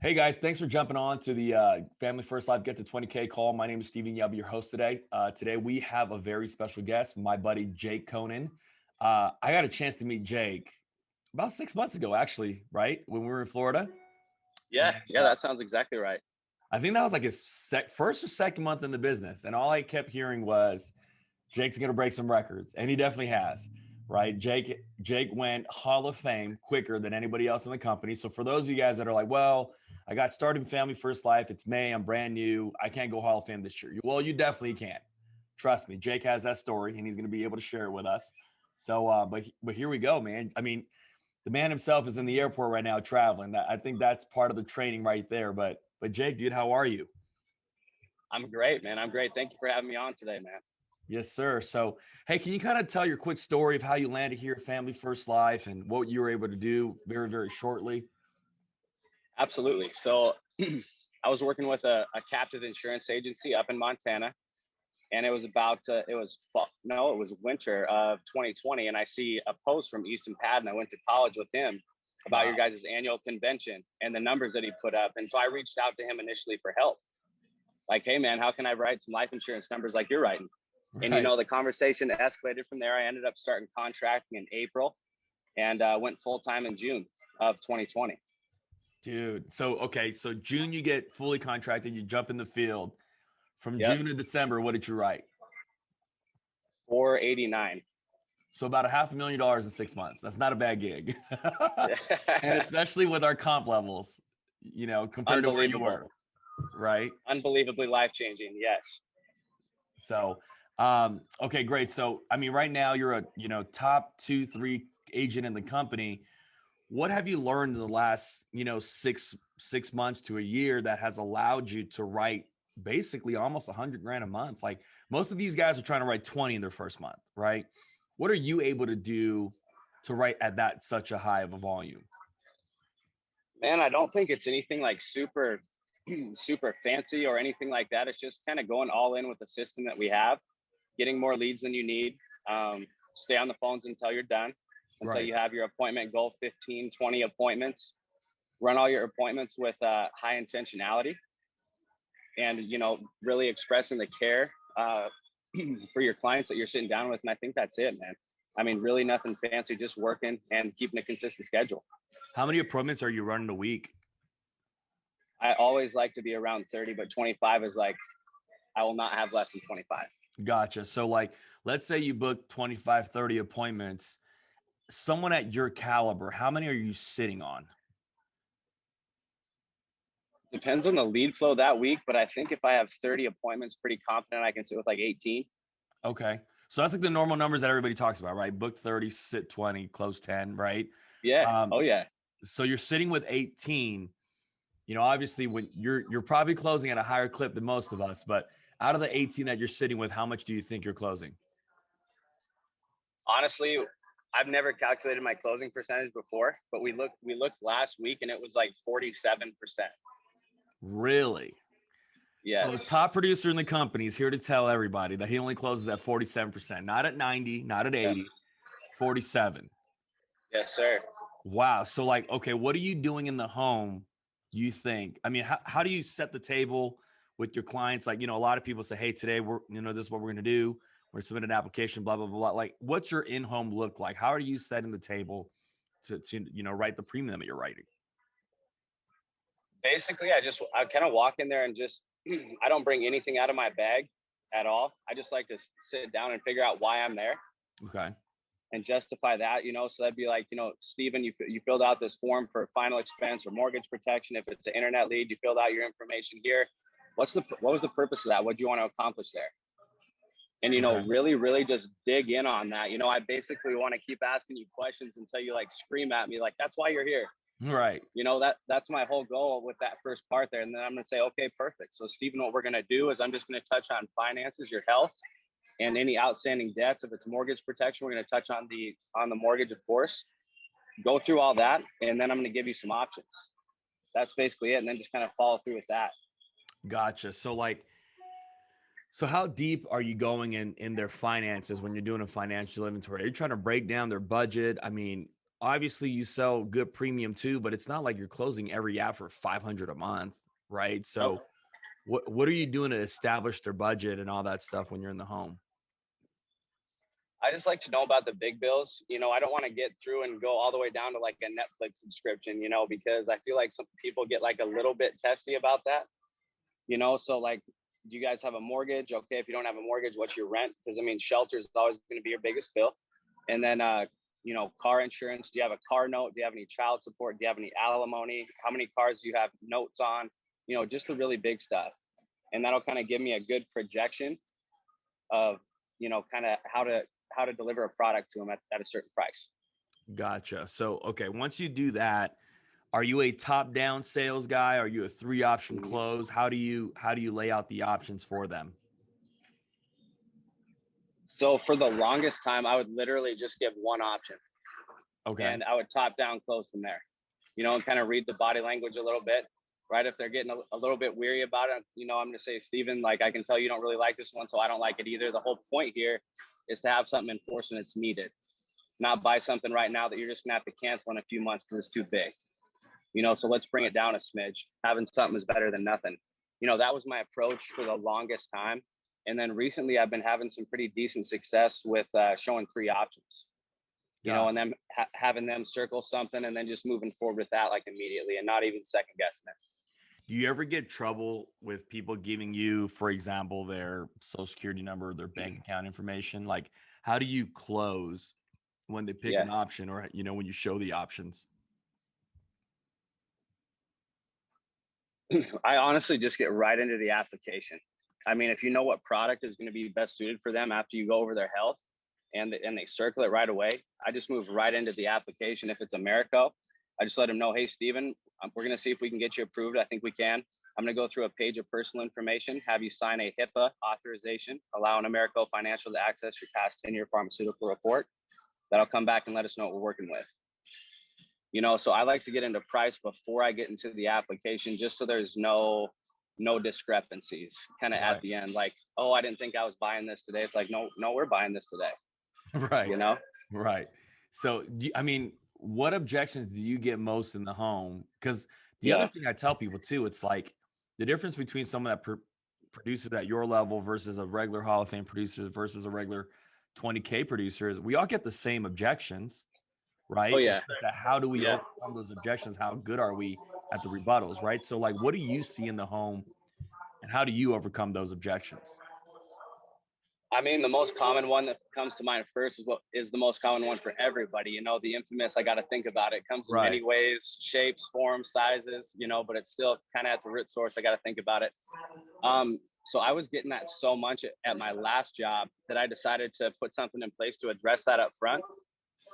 Hey guys, thanks for jumping on to the Family First Life Get to 20K call. My name is Steven. I'll be your host today. Today we have a very special guest, my buddy Jake Konen. I got a chance to meet Jake about 6 months ago, actually, right? When we were in Florida. Yeah, And, yeah, that sounds exactly right. I think that was like his first or second month in the business. And all I kept hearing was Jake's going to break some records. And he definitely has, right? Jake went Hall of Fame quicker than anybody else in the company. So for those of you guys that are like, well, I got started in Family First Life. It's May. I'm brand new. I can't go Hall of Fame this year. Well, you definitely can. Trust me. Jake has that story, and he's going to be able to share it with us. So, but here we go, man. I mean, the man himself is in the airport right now traveling. I think that's part of the training right there. But Jake, dude, how are you? I'm great, man. I'm great. Thank you for having me on today, man. Yes, sir. So, hey, can you kind of tell your quick story of how you landed here at Family First Life and what you were able to do very, very shortly? Absolutely. So I was working with a captive insurance agency up in Montana, and it was it was winter of 2020. And I see a post from Easton Patton. I went to college with him about your guys' annual convention and the numbers that he put up. And so I reached out to him initially for help. Like, hey man, how can I write some life insurance numbers like you're writing? And Right. the conversation escalated from there. I ended up starting contracting in April and went full-time in June of 2020. Dude. So, okay. So June, you get fully contracted, you jump in the field. From Yep. June to December, what did you write? 489. So about $500,000 in 6 months. That's not a bad gig. And especially with our comp levels, compared to where you were, right? Unbelievably life-changing. Yes. So, okay, great. So, I mean, right now you're a, top 2, 3 agent in the company. What have you learned in the last, six months to a year that has allowed you to write basically almost 100 grand a month? Like most of these guys are trying to write 20 in their first month, right? What are you able to do to write at that such a high of a volume? Man, I don't think it's anything like super, super fancy or anything like that. It's just kind of going all in with the system that we have, getting more leads than you need. Stay on the phones until you're done, until you have your appointment goal, 15, 20 appointments. Run all your appointments with high intentionality and, really expressing the care for your clients that you're sitting down with. And I think that's it, man. I mean, really nothing fancy, just working and keeping a consistent schedule. How many appointments are you running a week? I always like to be around 30, but 25 is like, I will not have less than 25. Gotcha. So like, let's say you book 25, 30 appointments. Someone at your caliber, how many are you sitting on? Depends on the lead flow that week, but I think if I have 30 appointments, pretty confident I can sit with like 18. Okay. So that's like the normal numbers that everybody talks about, right? Book 30, sit 20, close 10, right? Yeah. Oh yeah. So you're sitting with 18. Obviously when you're probably closing at a higher clip than most of us, but out of the 18 that you're sitting with, how much do you think you're closing? Honestly, I've never calculated my closing percentage before, but we looked last week and it was like 47%. Really? Yes. So the top producer in the company is here to tell everybody that he only closes at 47%, not at 90, not at 80, 47. Yes, sir. Wow. So like, okay, what are you doing in the home, you think? I mean, how do you set the table with your clients? Like, a lot of people say, hey, today this is what we're going to do. We're submitting an application, blah, blah, blah, blah. Like, what's your in-home look like? How are you setting the table to write the premium that you're writing? Basically, I kind of walk in there and just, I don't bring anything out of my bag at all. I just like to sit down and figure out why I'm there. Okay. And justify that, so that'd be like, Steven, you filled out this form for final expense or mortgage protection. If it's an internet lead, you filled out your information here. What was the purpose of that? What do you want to accomplish there? And, really, really just dig in on that. I basically want to keep asking you questions until you like scream at me, like, that's why you're here. Right. That's my whole goal with that first part there. And then I'm going to say, okay, perfect. So Steven, what we're going to do is I'm just going to touch on finances, your health, and any outstanding debts. If it's mortgage protection, we're going to touch on the mortgage, of course. Go through all that, and then I'm going to give you some options. That's basically it, and then just kind of follow through with that. Gotcha. So how deep are you going in their finances when you're doing a financial inventory? Are you trying to break down their budget? I mean, obviously you sell good premium too, but it's not like you're closing every app for 500 a month, right? Nope. So what are you doing to establish their budget and all that stuff when you're in the home? I just like to know about the big bills. I don't want to get through and go all the way down to like a Netflix subscription, because I feel like some people get like a little bit testy about that, So like, do you guys have a mortgage? Okay, if you don't have a mortgage, what's your rent? Because I mean, shelter is always going to be your biggest bill. And then, car insurance. Do you have a car note? Do you have any child support? Do you have any alimony? How many cars do you have notes on? Just the really big stuff. And that'll kind of give me a good projection of, kind of how to deliver a product to them at a certain price. Gotcha. So, okay, once you do that, are you a top-down sales guy? Are you a 3-option close? How do you lay out the options for them? So for the longest time, I would literally just give one option. Okay. And I would top down close from there, and kind of read the body language a little bit, right? If they're getting a little bit weary about it, I'm going to say, Steven, like, I can tell you don't really like this one, so I don't like it either. The whole point here is to have something enforced when it's needed, not buy something right now that you're just going to have to cancel in a few months because it's too big. So let's bring it down a smidge. Having something is better than nothing. That was my approach for the longest time. And then recently I've been having some pretty decent success with showing 3 options, and then having them circle something and then just moving forward with that like immediately and not even second guessing it. Do you ever get trouble with people giving you, for example, their social security number, their bank account information? Like, how do you close when they pick an option or, when you show the options? I honestly just get right into the application. I mean, if you know what product is going to be best suited for them after you go over their health and they circle it right away, I just move right into the application. If it's Americo, I just let them know, hey, Steven, we're going to see if we can get you approved. I think we can. I'm going to go through a page of personal information, have you sign a HIPAA authorization, allowing Americo Financial to access your past 10-year pharmaceutical report. That'll come back and let us know what we're working with. So I like to get into price before I get into the application, just so there's no discrepancies kind of at the end. Like, oh, I didn't think I was buying this today. It's like, no, we're buying this today. Right. Right. So, I mean, what objections do you get most in the home? Because the other thing I tell people too, it's like the difference between someone that produces at your level versus a regular Hall of Fame producer versus a regular 20K producer is we all get the same objections. Right? Oh, yeah. How do we overcome those objections? How good are we at the rebuttals, right? So like, what do you see in the home and how do you overcome those objections? I mean, the most common one that comes to mind first is the most common one for everybody. The infamous, I got to think about it. It comes in many ways, shapes, forms, sizes, but it's still kind of at the root source. I got to think about it. So I was getting that so much at my last job that I decided to put something in place to address that up front.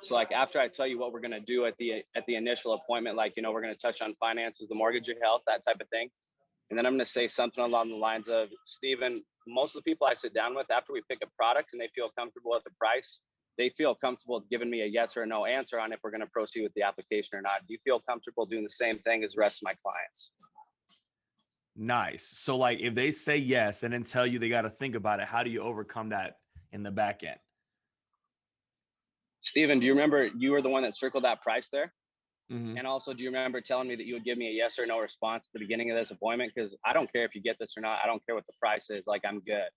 So like after I tell you what we're going to do at the initial appointment, like, we're going to touch on finances, the mortgage, your health, that type of thing. And then I'm going to say something along the lines of, Steven, most of the people I sit down with after we pick a product and they feel comfortable with the price, they feel comfortable giving me a yes or no answer on if we're going to proceed with the application or not. Do you feel comfortable doing the same thing as the rest of my clients? Nice. So like if they say yes and then tell you they got to think about it, how do you overcome that in the back end? Steven, do you remember you were the one that circled that price there? Mm-hmm. And also, do you remember telling me that you would give me a yes or no response at the beginning of this appointment? Because I don't care if you get this or not. I don't care what the price is. Like, I'm good.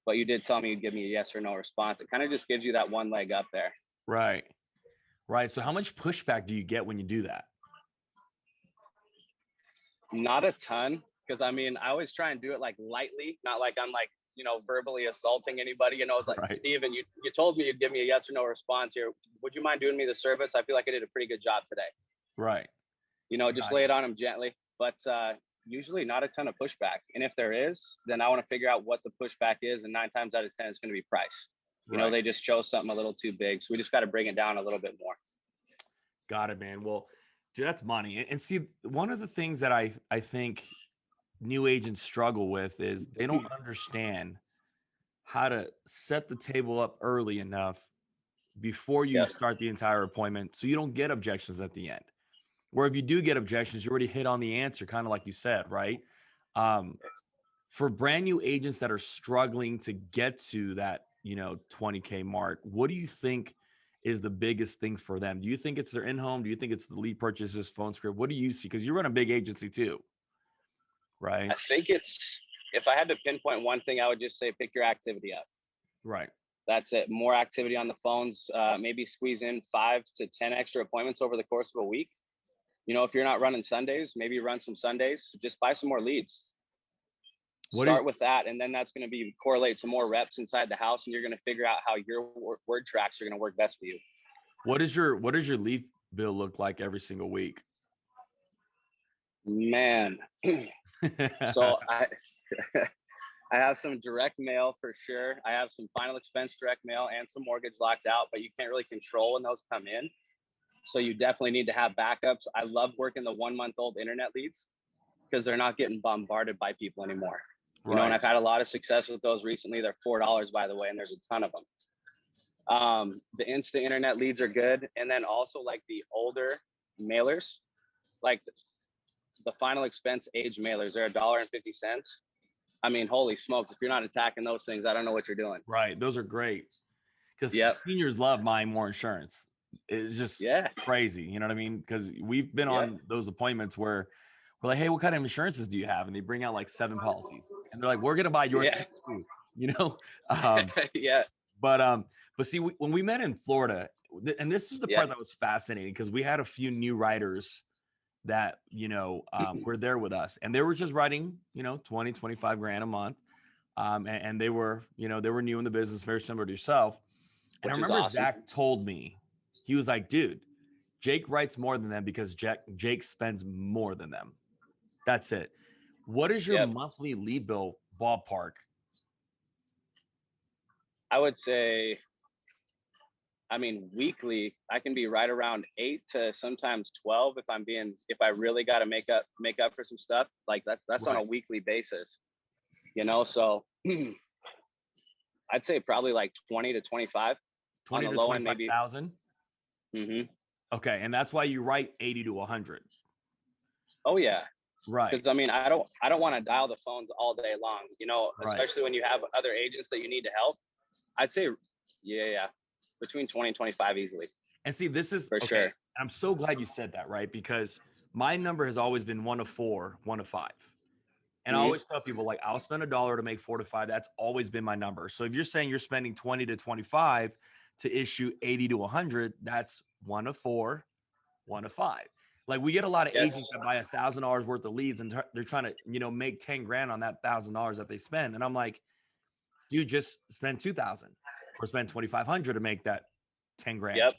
But you did tell me you'd give me a yes or no response. It kind of just gives you that one leg up there. Right. Right. So how much pushback do you get when you do that? Not a ton. Because I mean, I always try and do it like lightly, not like I'm like, verbally assaulting anybody. It's like, Steven, you told me you'd give me a yes or no response here. Would you mind doing me the service? I feel like I did a pretty good job today. Right. Just lay it on them gently, but usually not a ton of pushback. And if there is, then I want to figure out what the pushback is. And 9 times out of 10, it's going to be price. They just chose something a little too big. So we just got to bring it down a little bit more. Got it, man. Well, dude, that's money. And see, one of the things that I think new agents struggle with is they don't understand how to set the table up early enough before you start the entire appointment so you don't get objections at the end. Where if you do get objections, you already hit on the answer, kind of like you said, right? For brand new agents that are struggling to get to that, 20K mark, what do you think is the biggest thing for them? Do you think it's their in-home? Do you think it's the lead purchases, phone script? What do you see? Because you run a big agency too, right? I think it's, if I had to pinpoint one thing, I would just say pick your activity up. Right. That's it. More activity on the phones. Maybe squeeze in 5 to 10 extra appointments over the course of a week. If you're not running Sundays, maybe run some Sundays. Just buy some more leads. Start with that, and then that's going to be correlate to more reps inside the house, and you're going to figure out how your word tracks are going to work best for you. What does your lead bill look like every single week? Man, so I have some direct mail for sure. I have some final expense direct mail and some mortgage locked out, but you can't really control when those come in. So you definitely need to have backups. I love working the 1-month-old internet leads because they're not getting bombarded by people anymore. Right. And I've had a lot of success with those recently. They're $4, by the way, and there's a ton of them. The instant internet leads are good. And then also like the older mailers, like the final expense age mailers, they're $1.50. I mean, holy smokes, if you're not attacking those things, I don't know what you're doing. Right. Those are great. Because seniors love buying more insurance. It's just crazy. You know what I mean? Because we've been on those appointments where we're like, hey, what kind of insurances do you have? And they bring out like 7 policies. And they're like, we're going to buy yours too. But see, when we met in Florida, and this is the part that was fascinating, because we had a few new writers that, were there with us, and they were just writing, 20, 25 grand a month. And they were, they were new in the business, very similar to yourself. And I remember Zach told me, he was like, dude, Jake writes more than them because Jake spends more than them. That's it. What is your monthly lead bill ballpark? I would say, weekly, I can be right around 8 to sometimes 12 if I really got to make up for some stuff like that. That's on a weekly basis, so I'd say probably like 20 to 25. 20 to 25,000. Mm-hmm. Okay, and that's why you write 80 to 100. Oh yeah, right. Because I don't want to dial the phones all day long. Especially when you have other agents that you need to help. I'd say, between 20 and 25 easily. And see, this is for sure. And I'm so glad you said that, right? Because my number has always been 1 to 4, 1 to 5. And I always tell people, like, I'll spend $1 to make 4 to 5. That's always been my number. So if you're saying you're spending 20 to 25 to issue 80 to 100, that's 1 to 4, 1 to 5. Like, we get a lot of agents that buy $1,000 worth of leads, and they're trying to, make 10 grand on that $1,000 that they spend. And I'm like, dude, just spend 2,000 or spend 2,500 to make that 10 grand. Yep.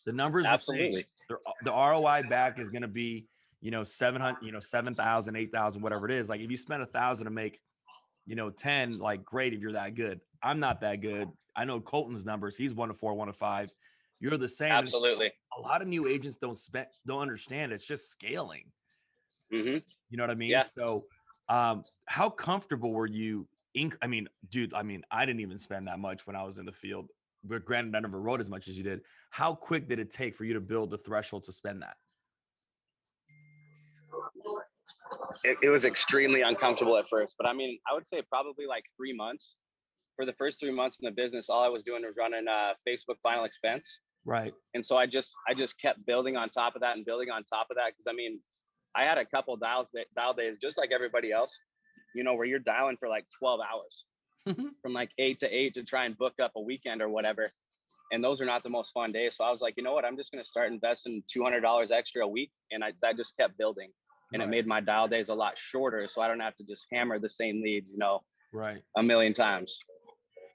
The numbers the same. The ROI back is going to be, 700, 7,000, 8,000, whatever it is. Like, if you spend 1,000 to make, 10, like, great if you're that good. I'm not that good. I know Colton's numbers. He's 1 to 4, 1 to 5. You're the same. Absolutely. A lot of new agents don't understand. It's just scaling. Mm-hmm. You know what I mean? Yeah. So, how comfortable were you? Dude, I didn't even spend that much when I was in the field. But granted, I never wrote as much as you did. How quick did it take for you to build the threshold to spend that? It was extremely uncomfortable at first, but I would say probably like 3 months. For the first 3 months in the business, all I was doing was running Facebook final expense. Right. And so I just kept building on top of that and building on top of that. Cause I had a couple dial days, just like everybody else, where you're dialing for like 12 hours from like 8 to 8 to try and book up a weekend or whatever. And those are not the most fun days. So I was like, you know what, I'm just going to start investing $200 extra a week. And that just kept building. And it made my dial days a lot shorter. So I don't have to just hammer the same leads, a million times.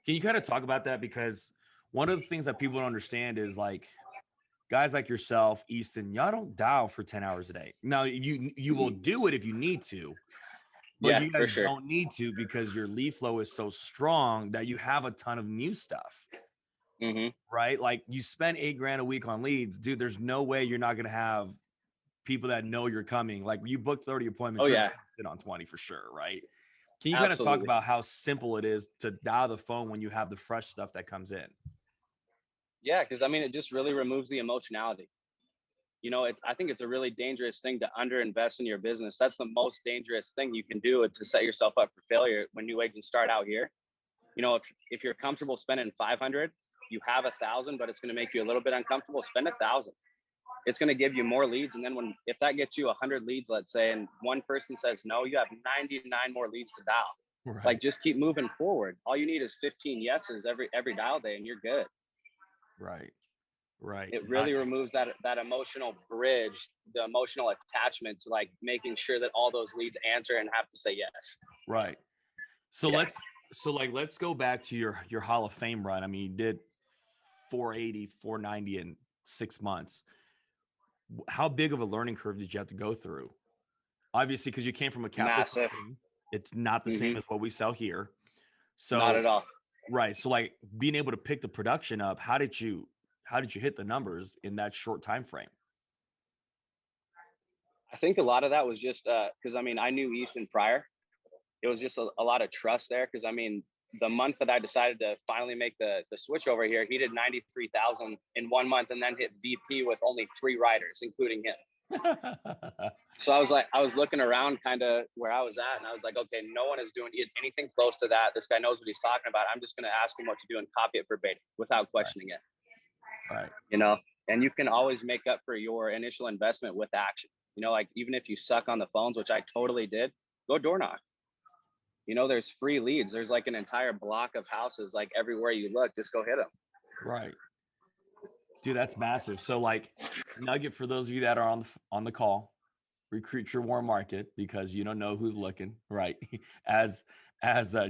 Can you kind of talk about that? Because one of the things that people don't understand is, like, guys like yourself, Easton, y'all don't dial for 10 hours a day. Now, you will do it if you need to, but you guys don't need to, because your lead flow is so strong that you have a ton of new stuff. Mm-hmm. Right? Like, you spend $8 grand a week on leads, dude. There's no way you're not going to have people that know you're coming. Like, you booked 30 appointments. You're gonna sit on 20 for sure. Right? Can you kind of talk about how simple it is to dial the phone when you have the fresh stuff that comes in? Yeah, because it just really removes the emotionality. I think it's a really dangerous thing to underinvest in your business. That's the most dangerous thing you can do, to set yourself up for failure when new agents start out here. If you're comfortable spending 500, you have 1,000, but it's going to make you a little bit uncomfortable, spend 1,000. It's going to give you more leads. And then if that gets you 100 leads, let's say, and one person says no, you have 99 more leads to dial. Right. Like, just keep moving forward. All you need is 15 yeses every dial day, and you're good. Right. Right. It really removes that emotional bridge, the emotional attachment to like making sure that all those leads answer and have to say yes. Right. So let's go back to your Hall of Fame run. I mean, you did 480, 490 in 6 months. How big of a learning curve did you have to go through? Obviously, because you came from a capital company, it's not the same as what we sell here. So not at all. Right. So like being able to pick the production up, how did you hit the numbers in that short time frame? I think a lot of that was just because I mean, I knew Ethan prior. It was just a lot of trust there, because I mean, the month that I decided to finally make the switch over here, he did 93,000 in 1 month and then hit VP with only 3 riders, including him. So I was looking around kind of where I was at, and I was like, okay, no one is doing anything close to that. This guy knows what he's talking about. I'm just going to ask him what to do and copy it verbatim without questioning it. Right. You know, and you can always make up for your initial investment with action. You know, like even if you suck on the phones, which I totally did, go door knock. You know, there's free leads. There's like an entire block of houses, like everywhere you look, just go hit them. Right. Dude, that's massive. So like Nugget, for those of you that are on the call, recruit your warm market, because you don't know who's looking, right? As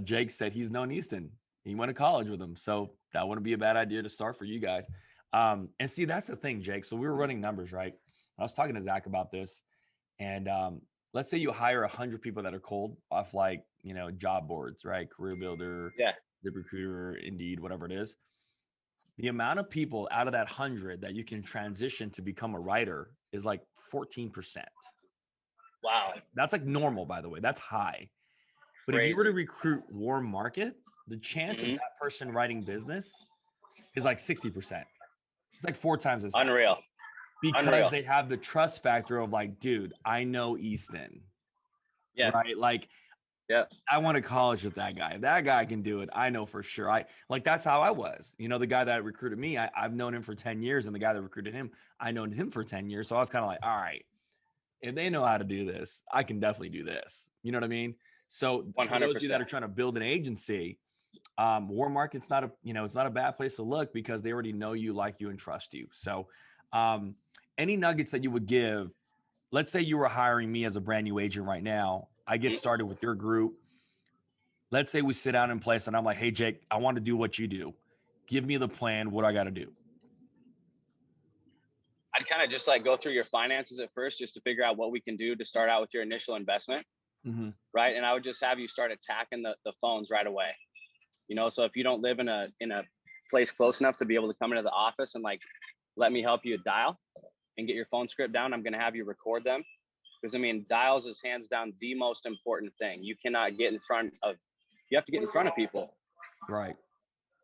Jake said, he's known Easton. He went to college with him. So that wouldn't be a bad idea to start for you guys. And see, that's the thing, Jake. So we were running numbers, right? I was talking to Zach about this, and let's say you hire 100 people that are cold off, like, you know, job boards, right? Career Builder, ZipRecruiter, Indeed, whatever it is. The amount of people out of that 100 that you can transition to become a writer is like 14%. Wow. That's like normal, by the way. That's high. But if you were to recruit warm market, the chance of that person writing business is like 60%. It's like 4 times as high. Unreal. Because they have the trust factor of like, dude, I know Easton. Yeah. Right. Like, yeah, I went to college with that guy. That guy can do it. I know for sure. That's how I was. You know, the guy that recruited me, I've known him for 10 years. And the guy that recruited him, I known him for 10 years. So I was kind of like, all right, if they know how to do this, I can definitely do this. You know what I mean? So 100%. For those of you that are trying to build an agency, warm market's not it's not a bad place to look, because they already know you, like you, and trust you. So any nuggets that you would give, let's say you were hiring me as a brand new agent right now. I get started with your group. Let's say we sit down in place and I'm like, hey, Jake, I want to do what you do. Give me the plan. What do I got to do? I'd kind of just like go through your finances at first, just to figure out what we can do to start out with your initial investment. Right. And I would just have you start attacking the phones right away. You know, so if you don't live in a place close enough to be able to come into the office and like, let me help you dial and get your phone script down, I'm going to have you record them. Because I mean, dials is hands down the most important thing. You cannot get in front of, you have to get in front of people. Right.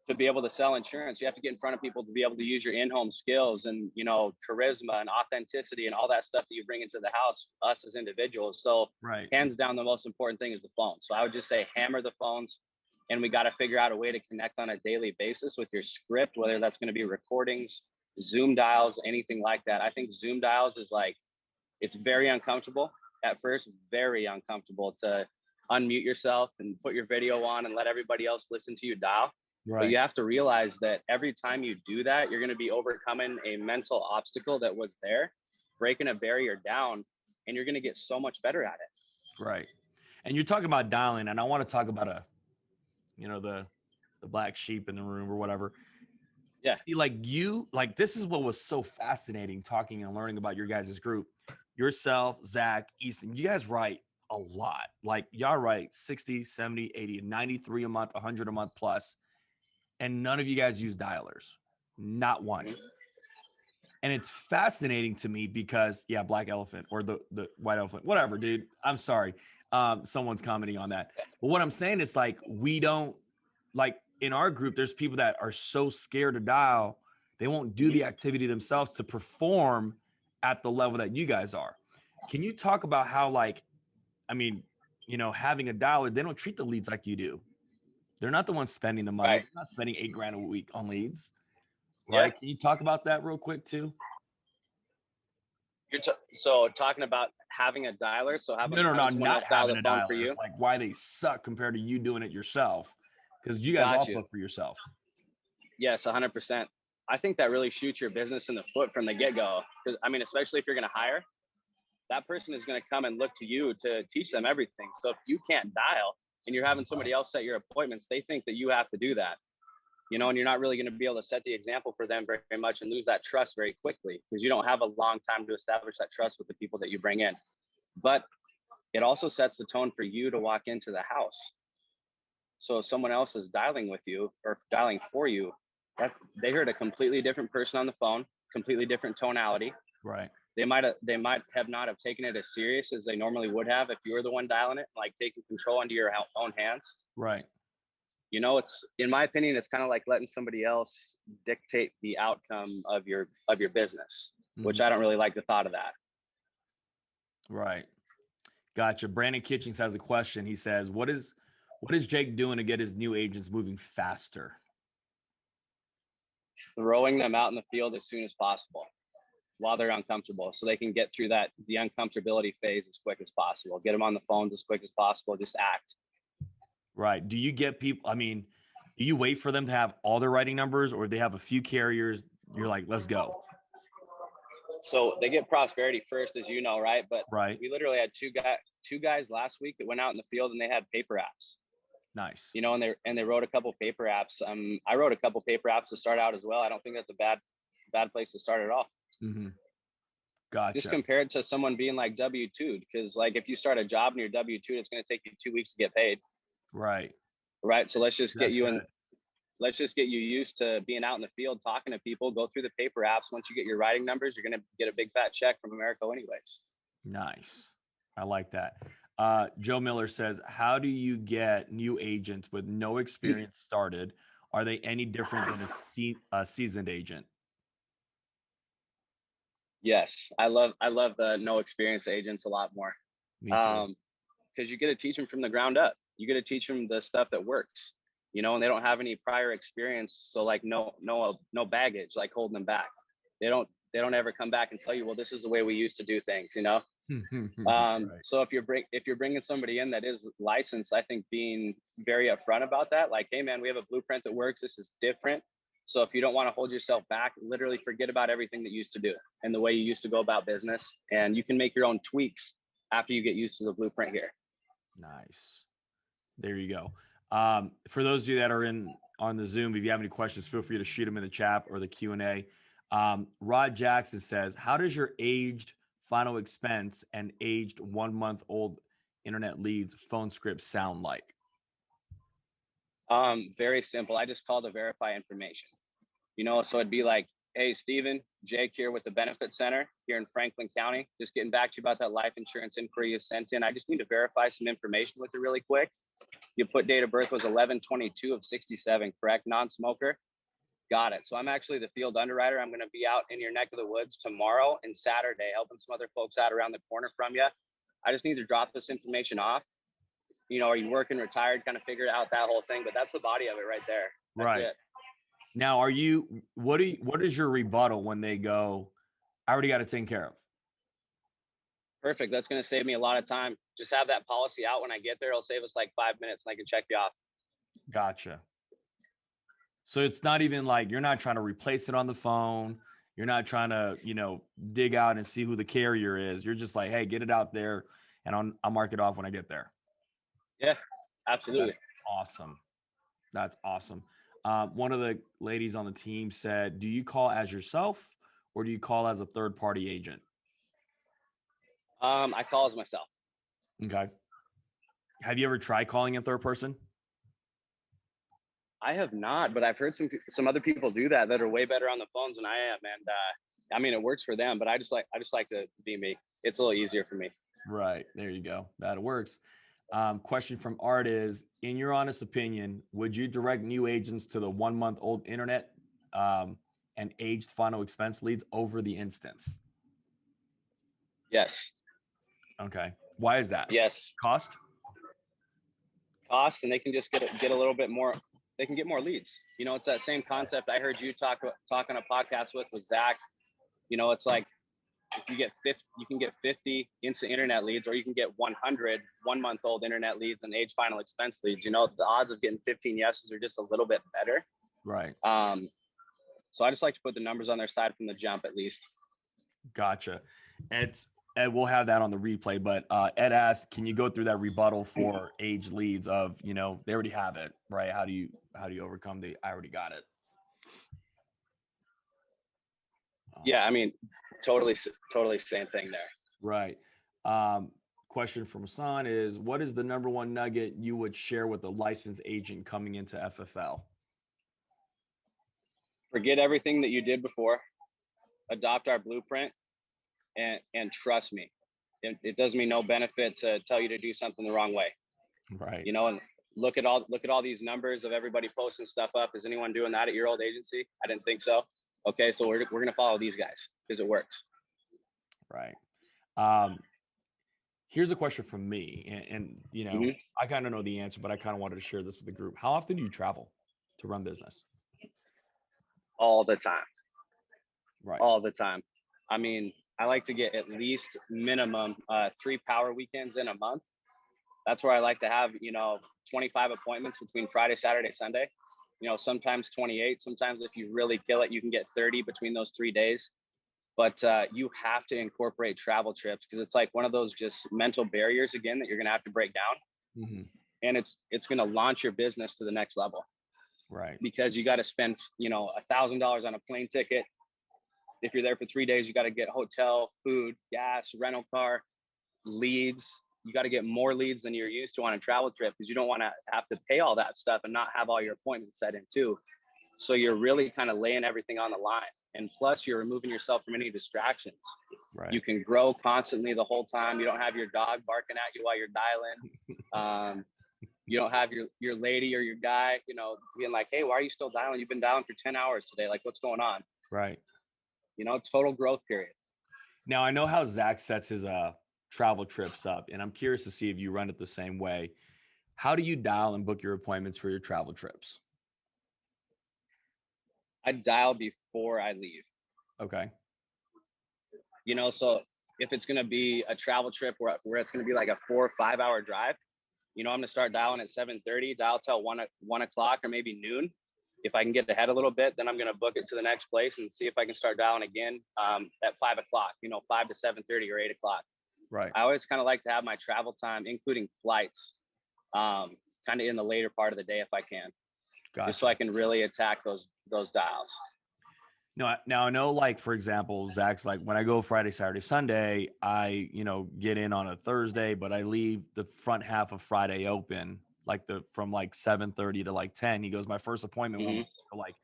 To be able to sell insurance, you have to get in front of people to be able to use your in-home skills and, you know, charisma and authenticity and all that stuff that you bring into the house, us as individuals. So hands down, the most important thing is the phone. So I would just say hammer the phones, and we got to figure out a way to connect on a daily basis with your script, whether that's going to be recordings, Zoom dials, anything like that. I think Zoom dials is like, it's very uncomfortable at first, very uncomfortable to unmute yourself and put your video on and let everybody else listen to you dial. Right. But you have to realize that every time you do that, you're going to be overcoming a mental obstacle that was there, breaking a barrier down, and you're going to get so much better at it. Right. And you're talking about dialing, and I want to talk about the black sheep in the room or whatever. Yeah. See, this is what was so fascinating, talking and learning about your guys' group. Yourself, Zach, Easton, you guys write a lot. Like, y'all write 60, 70, 80, 93 a month, 100 a month plus. And none of you guys use dialers. Not one. And it's fascinating to me because, black elephant or the white elephant, whatever, dude. I'm sorry. Someone's commenting on that. But what I'm saying is, like, we don't, like, in our group, there's people that are so scared to dial, they won't do the activity themselves to perform at the level that you guys are. Can you talk about how, like, I mean, having a dialer, they don't treat the leads like you do. They're not the ones spending the money. They're not spending $8,000 a week on leads. right? Yeah. Can you talk about that real quick too? So talking about having a dialer, so having someone not else dial having the a phone dialer. for you. Like why they suck compared to you doing it yourself, because you guys Got all you. book for yourself. Yes, 100%. I think that really shoots your business in the foot from the get-go. Because I mean, especially if you're going to hire, that person is going to come and look to you to teach them everything. So if you can't dial and you're having somebody else set your appointments, they think that you have to do that. You know, and you're not really going to be able to set the example for them very, very much and lose that trust very quickly because you don't have a long time to establish that trust with the people that you bring in. But it also sets the tone for you to walk into the house. So if someone else is dialing with you or dialing for you, that they heard a completely different person on the phone, completely different tonality. Right. They might have not have taken it as serious as they normally would have if you were the one dialing it, like taking control into your own hands. Right. You know, it's, in my opinion, it's kind of like letting somebody else dictate the outcome of your business, which I don't really like the thought of that. Right. Gotcha. Brandon Kitchings has a question. He says, what is Jake doing to get his new agents moving faster? Throwing them out in the field as soon as possible while they're uncomfortable, so they can get through the uncomfortability phase as quick as possible. Get them on the phones as quick as possible. Just act. Right. Do you get people, I mean, do you wait for them to have all their writing numbers, or they have a few carriers, you're like, let's go? So they get prosperity first, as you know, right? But right. We literally had two guys last week that went out in the field and they had paper apps. Nice. You know, and they wrote a couple paper apps. I wrote a couple paper apps to start out as well. I don't think that's a bad place to start at all. Gotcha. Just compared to someone being like W-2'd, because like if you start a job and you're W-2'd, it's going to take you 2 weeks to get paid. Right. So let's just get you let's just get you used to being out in the field, talking to people, go through the paper apps. Once you get your writing numbers, you're going to get a big fat check from America anyways. Nice. I like that. Joe Miller says, how do you get new agents with no experience started? Are they any different than a seasoned agent? Yes. I love the no experience agents a lot more. Me too. Because you get to teach them from the ground up. You get to teach them the stuff that works, you know, and they don't have any prior experience. So like no baggage, like holding them back. They don't ever come back and tell you, well, this is the way we used to do things, you know? Right. So if you're bringing somebody in that is licensed, I think being very upfront about that, like, hey man, we have a blueprint that works. This is different. So if you don't want to hold yourself back, literally forget about everything that you used to do and the way you used to go about business. And you can make your own tweaks after you get used to the blueprint here. Nice. There you go. For those of you that are on the Zoom, if you have any questions, feel free to shoot them in the chat or the Q&A. Rod Jackson says, how does your aged final expense and aged 1 month old internet leads phone script sound like? Very simple. I just call to verify information, you know, so it'd be like, hey, Steven, Jake here with the Benefit Center here in Franklin County. Just getting back to you about that life insurance inquiry you sent in. I just need to verify some information with you really quick. You put date of birth was 11/22 of 67, correct? Non-smoker. Got it. So I'm actually the field underwriter. I'm going to be out in your neck of the woods tomorrow and Saturday, helping some other folks out around the corner from you. I just need to drop this information off. You know, are you working, retired, kind of figure out that whole thing, but that's the body of it right there. That's right. It. Now, what is your rebuttal when they go, I already got it taken care of? Perfect. That's going to save me a lot of time. Just have that policy out when I get there. It'll save us like 5 minutes and I can check you off. Gotcha. So it's not even like you're not trying to replace it on the phone. You're not trying to, you know, dig out and see who the carrier is. You're just like, hey, get it out there and I'll mark it off when I get there. Yeah, absolutely. That's awesome. One of the ladies on the team said, do you call as yourself or do you call as a third-party agent? I call as myself. Okay. Have you ever tried calling in third person? I have not, but I've heard some other people do that are way better on the phones than I am. And I mean, it works for them, but I just like to be me. It's a little easier for me. Right. There you go. That works. Question from Art is, in your honest opinion, would you direct new agents to the 1 month old internet and aged final expense leads over the instance? Yes. Okay. Why is that? Yes. Cost, and they can just get a little bit more they can get more leads. You know, it's that same concept I heard you talk on a podcast with Zach. You know, it's like, if you get 50, you can get 50 instant internet leads, or you can get 100 1-month-old internet leads and age final expense leads. You know, the odds of getting 15 yeses are just a little bit better. Right. So I just like to put the numbers on their side from the jump, at least. Gotcha. Ed, we'll have that on the replay, but Ed asked, can you go through that rebuttal for age leads of, you know, they already have it, right? How do you overcome I already got it? Yeah, I mean, totally same thing there. Right. Question from Hassan is, what is the number one nugget you would share with a licensed agent coming into FFL? Forget everything that you did before, adopt our blueprint, and trust me, it does me no benefit to tell you to do something the wrong way. Right. You know, and look at all these numbers of everybody posting stuff up. Is anyone doing that at your old agency? I didn't think so. Okay, so we're gonna follow these guys because it works. Right. Here's a question from me, and you know, I kind of know the answer, but I kind of wanted to share this with the group. How often do you travel to run business? All the time. Right. All the time. I mean, I like to get at least minimum 3 power weekends in a month. That's where I like to have, you know, 25 appointments between Friday, Saturday, Sunday. You know, sometimes 28. Sometimes if you really kill it, you can get 30 between those 3 days. But you have to incorporate travel trips, because it's like one of those just mental barriers again that you're going to have to break down. And it's going to launch your business to the next level. Right. Because you got to spend, you know, $1,000 on a plane ticket. If you're there for 3 days, you got to get hotel, food, gas, rental car, leads. You got to get more leads than you're used to on a travel trip, because you don't want to have to pay all that stuff and not have all your appointments set in too. So you're really kind of laying everything on the line. And plus you're removing yourself from any distractions. Right. You can grow constantly the whole time. You don't have your dog barking at you while you're dialing. You don't have your lady or your guy, you know, being like, hey, why are you still dialing? You've been dialing for 10 hours today. Like, what's going on? Right. You know, total growth period. Now, I know how Zach sets his travel trips up, and I'm curious to see if you run it the same way. How do you dial and book your appointments for your travel trips? I dial before I leave. Okay. You know, so if it's going to be a travel trip where it's going to be like a 4 or 5 hour drive, you know, I'm going to start dialing at 7:30, dial till 1 o'clock or maybe noon. If I can get ahead a little bit, then I'm going to book it to the next place and see if I can start dialing again at 5 o'clock, you know, 5 to 7:30 or 8 o'clock. Right. I always kind of like to have my travel time, including flights, kind of in the later part of the day if I can. Gotcha. Just so I can really attack those dials. No, now I know, like, for example, Zach's like, when I go Friday, Saturday, Sunday, I, you know, get in on a Thursday, but I leave the front half of Friday open, like from like 7:30 to like 10. He goes, my first appointment won't go like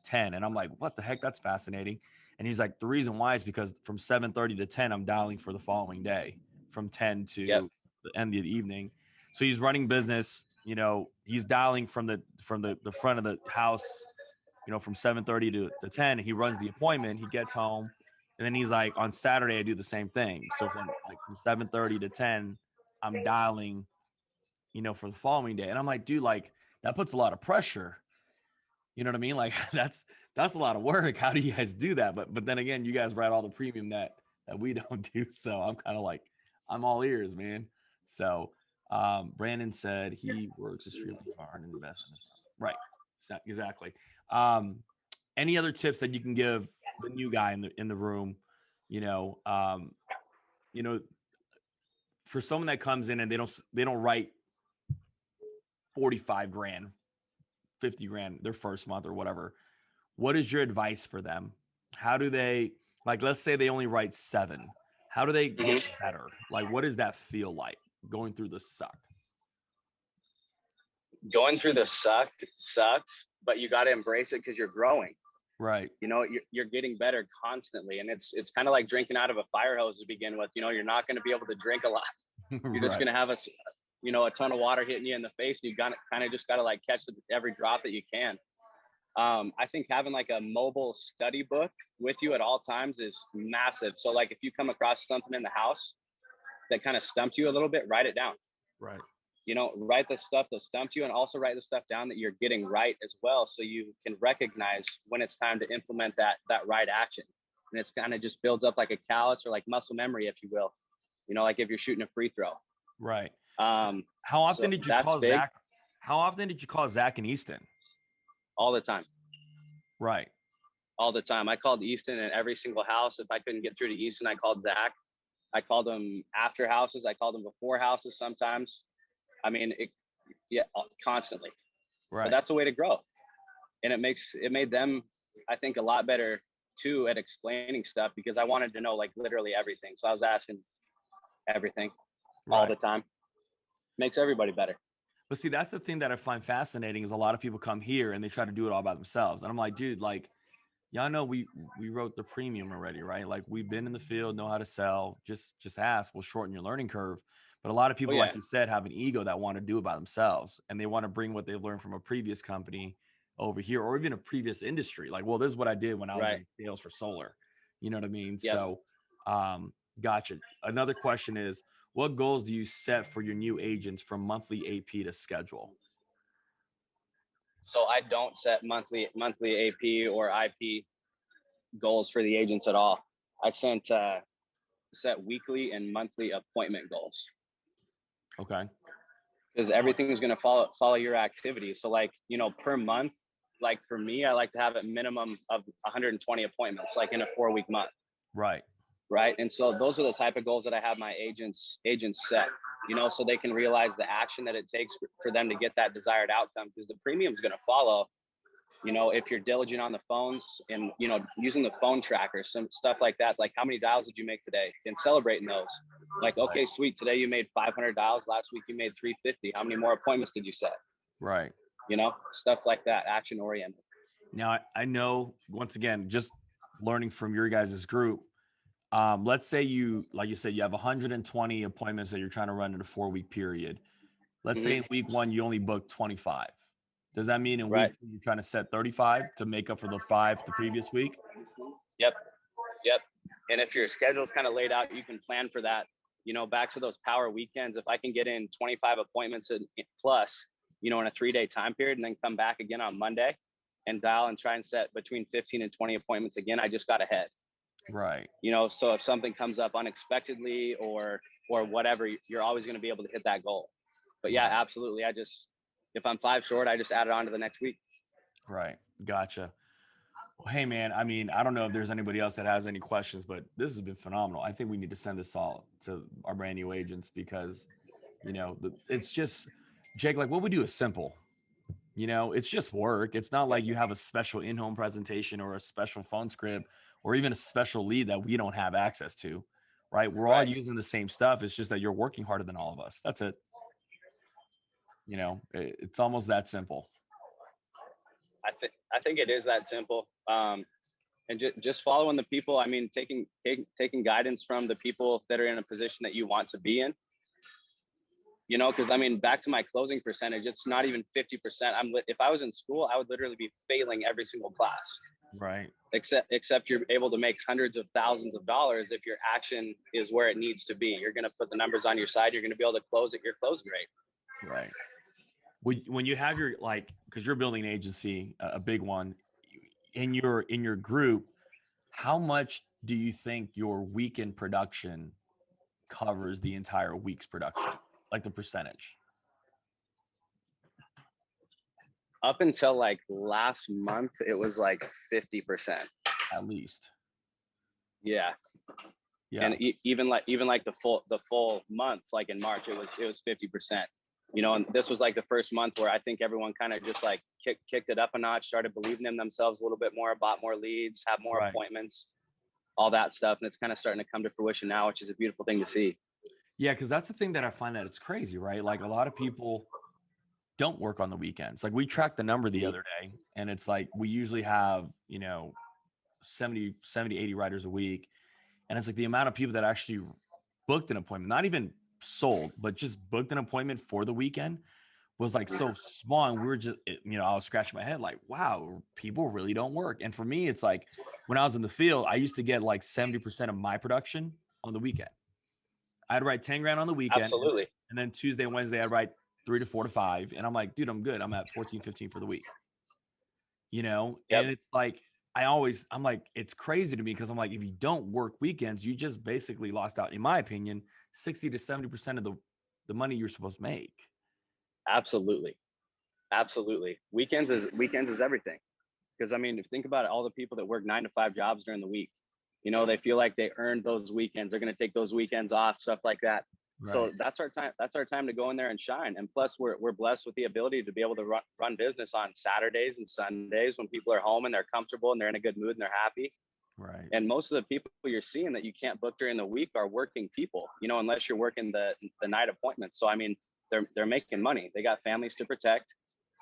10. And I'm like, what the heck? That's fascinating. And he's like, the reason why is because from 7:30 to 10, I'm dialing for the following day from 10 to the end of the evening. So he's running business, you know, he's dialing from the front of the house, you know, from 7:30 to 10. He runs the appointment, he gets home, and then he's like, on Saturday, I do the same thing. So from 7:30 to 10, I'm dialing, you know, for the following day. And I'm like, dude, like, that puts a lot of pressure. You know what I mean? Like, that's a lot of work. How do you guys do that? But then again, you guys write all the premium that we don't do. So I'm kind of like, I'm all ears, man. So Brandon said he works extremely hard and invests in this. Right. Exactly. Any other tips that you can give the new guy in the room, you know, for someone that comes in and they don't write 45 grand, 50 grand their first month or whatever, what is your advice for them? How do they, like, let's say they only write 7. How do they get better? Like, what does that feel like going through the suck? Going through the suck sucks, but you got to embrace it because you're growing. Right. You know, you're getting better constantly. And it's kind of like drinking out of a fire hose to begin with. You know, you're not going to be able to drink a lot. You're just going to have a ton of water hitting you in the face. You got kind of just got to like catch every drop that you can. I think having like a mobile study book with you at all times is massive. So like if you come across something in the house that kind of stumped you a little bit, write it down. Right. write the stuff that stumped you, and also write the stuff down that you're getting right as well, so you can recognize when it's time to implement that right action. And it's kind of just builds up like a callus or like muscle memory, if you will. Like if you're shooting a free throw. Right. How often did you call Zach? How often did you call Zach and Easton? All the time. Right. All the time. I called Easton in every single house. If I couldn't get through to Easton, I called Zach. I called him after houses. I called him before houses sometimes. I mean, constantly. Right. But that's a way to grow. And it made them, I think, a lot better too at explaining stuff, because I wanted to know like literally everything. So I was asking everything all the time. Makes everybody better. But see, that's the thing that I find fascinating is a lot of people come here and they try to do it all by themselves. And I'm like, dude, like, y'all know we wrote the premium already, right? Like, we've been in the field, know how to sell. Just ask. We'll shorten your learning curve. But a lot of people, like you said, have an ego that want to do it by themselves, and they want to bring what they've learned from a previous company over here, or even a previous industry. Like, well, this is what I did when I was in sales for solar. You know what I mean? Yep. So, gotcha. Another question is, what goals do you set for your new agents from monthly AP to schedule? So I don't set monthly AP or IP goals for the agents at all. I set weekly and monthly appointment goals. Okay. Because everything is going to follow your activity. So like, per month, like for me, I like to have a minimum of 120 appointments, like in a 4-week month. Right. Right. And so those are the type of goals that I have my agents set, so they can realize the action that it takes for them to get that desired outcome, because the premium is going to follow, if you're diligent on the phones and, using the phone tracker, some stuff like that, like how many dials did you make today, and celebrating those. Like, okay, sweet. Today you made 500 dials. Last week you made 350. How many more appointments did you set? Right. Stuff like that, action oriented. Now, I know, once again, just learning from your guys' group, let's say like you said, you have 120 appointments that you're trying to run in a 4-week period. Let's say in week 1, you only booked 25. Does that mean in week 2, you're trying to set 35 to make up for the 5 the previous week? Yep. And if your schedule's kind of laid out, you can plan for that. Back to those power weekends, if I can get in 25 appointments plus, in a 3-day time period, and then come back again on Monday and dial and try and set between 15 and 20 appointments again, I just got ahead. Right. So if something comes up unexpectedly or whatever, you're always going to be able to hit that goal. But yeah, absolutely. If I'm 5 short, I just add it on to the next week. Right. Gotcha. Well, hey man, I mean, I don't know if there's anybody else that has any questions, but this has been phenomenal. I think we need to send this all to our brand new agents, because, it's just, Jake, like what we do is simple. It's just work. It's not like you have a special in-home presentation or a special phone script or even a special lead that we don't have access to, right? We're all using the same stuff. It's just that you're working harder than all of us. That's it. It's almost that simple. I think it is that simple. And just following the people. I mean, taking guidance from the people that are in a position that you want to be in. Because I mean, back to my closing percentage, it's not even 50%. If I was in school, I would literally be failing every single class. Right. Except you're able to make hundreds of thousands of dollars if your action is where it needs to be. You're going to put the numbers on your side. You're going to be able to close at your close rate. Right. When you have your, because you're building an agency, a big one, in your group, how much do you think your weekend production covers the entire week's production? Like the percentage? Up until like last month, it was like 50%. At least. Yeah. And even like the full month, like in March, it was 50%. And this was like the first month where I think everyone kind of just like kicked it up a notch, started believing in themselves a little bit more, bought more leads, have more appointments, all that stuff. And it's kind of starting to come to fruition now, which is a beautiful thing to see. Yeah, because that's the thing that I find that it's crazy, right? Like a lot of people don't work on the weekends. Like we tracked the number the other day, and it's like we usually have, 70, 80 riders a week. And it's like the amount of people that actually booked an appointment, not even sold, but just booked an appointment for the weekend was like so small. And we were just, I was scratching my head like, wow, people really don't work. And for me, it's like when I was in the field, I used to get like 70% of my production on the weekend. I'd write 10 grand on the weekend. Absolutely. And then Tuesday and Wednesday, I'd write 3 to 4 to 5. And I'm like, dude, I'm good. I'm at 14, 15 for the week, Yep. and it's like, I'm like, it's crazy to me because I'm like, if you don't work weekends, you just basically lost out, in my opinion, 60 to 70% of the money you're supposed to make. Absolutely. Absolutely. Weekends is everything. Because I mean, if you think about it, all the people that work 9 to 5 jobs during the week, they feel like they earned those weekends. They're going to take those weekends off, stuff like that. So Right. that's our time. That's our time to go in there and shine. And plus, we're blessed with the ability to be able to run business on Saturdays and Sundays when people are home and they're comfortable and they're in a good mood and they're happy. Right. And most of the people you're seeing that you can't book during the week are working people, unless you're working the night appointments. So I mean, they're making money. They got families to protect.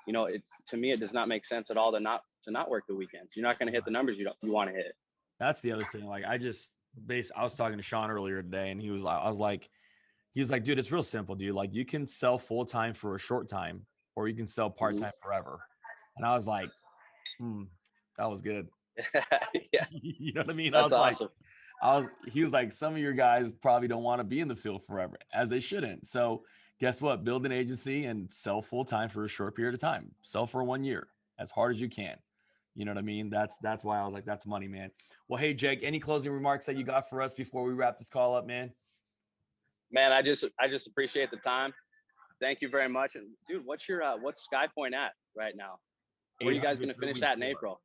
To me, it does not make sense at all to not work the weekends. You're not going to hit the numbers you want to hit. That's the other thing. Like, I was talking to Sean earlier today, and he was like, dude, it's real simple, dude. Like, you can sell full time for a short time, or you can sell part time forever. And I was like, that was good. Yeah, You know what I mean? that's awesome. He was like, some of your guys probably don't want to be in the field forever, as they shouldn't. So guess what? Build an agency and sell full time for a short period of time. Sell for 1 year as hard as you can. You know what I mean? That's why I was like, that's money, man. Well, hey, Jake, any closing remarks that you got for us before we wrap this call up, man? Man, I just appreciate the time. Thank you very much. And dude, what's SkyPoint at right now? Where are you guys going to finish at in April?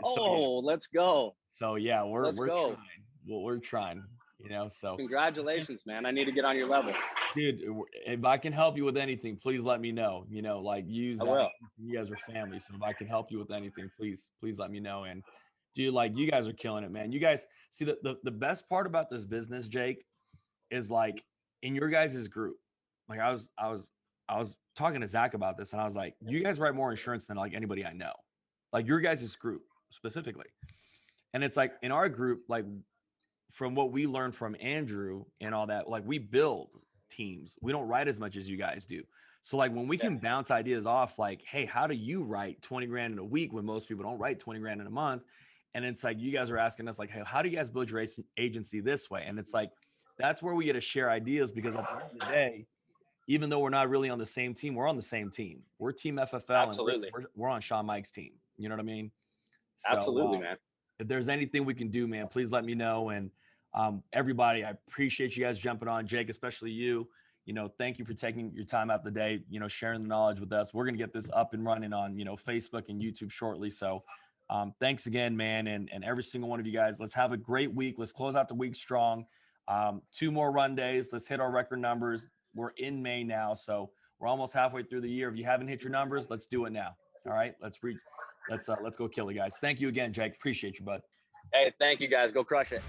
Oh, let's go. So yeah, we're go. trying. Well, we're trying, so congratulations, man. I need to get on your level. Dude, if I can help you with anything, please let me know. Like, use I that. will. You guys are family. So if I can help you with anything, please let me know. And dude, like, you guys are killing it, man. You guys see the best part about this business, Jake, is like, in your guys' group. Like, I was talking to Zach about this, and I was like, you guys write more insurance than like anybody I know. Like, your guys' group specifically. And it's like, in our group, like, from what we learned from Andrew and all that, like, we build teams. We don't write as much as you guys do. So like, when we can bounce ideas off, like, hey, how do you write 20 grand in a week when most people don't write 20 grand in a month? And it's like, you guys are asking us like, hey, how do you guys build your agency this way? And it's like, that's where we get to share ideas, because at the end of the day, even though we're not really on the same team, we're on the same team. We're team FFL. Absolutely. And we're on Sean Mike's team. You know what I mean? So, absolutely, man. If there's anything we can do, man, please let me know. And everybody, I appreciate you guys jumping on. Jake, especially you. Thank you for taking your time out the day, sharing the knowledge with us. We're going to get this up and running on, Facebook and YouTube shortly. So thanks again, man. And every single one of you guys, let's have a great week. Let's close out the week strong. 2 more run days. Let's hit our record numbers. We're in May now, so we're almost halfway through the year. If you haven't hit your numbers, let's do it now. All right, let's go kill it, guys. Thank you again, Jake. Appreciate you, bud. Hey, thank you, guys. Go crush it.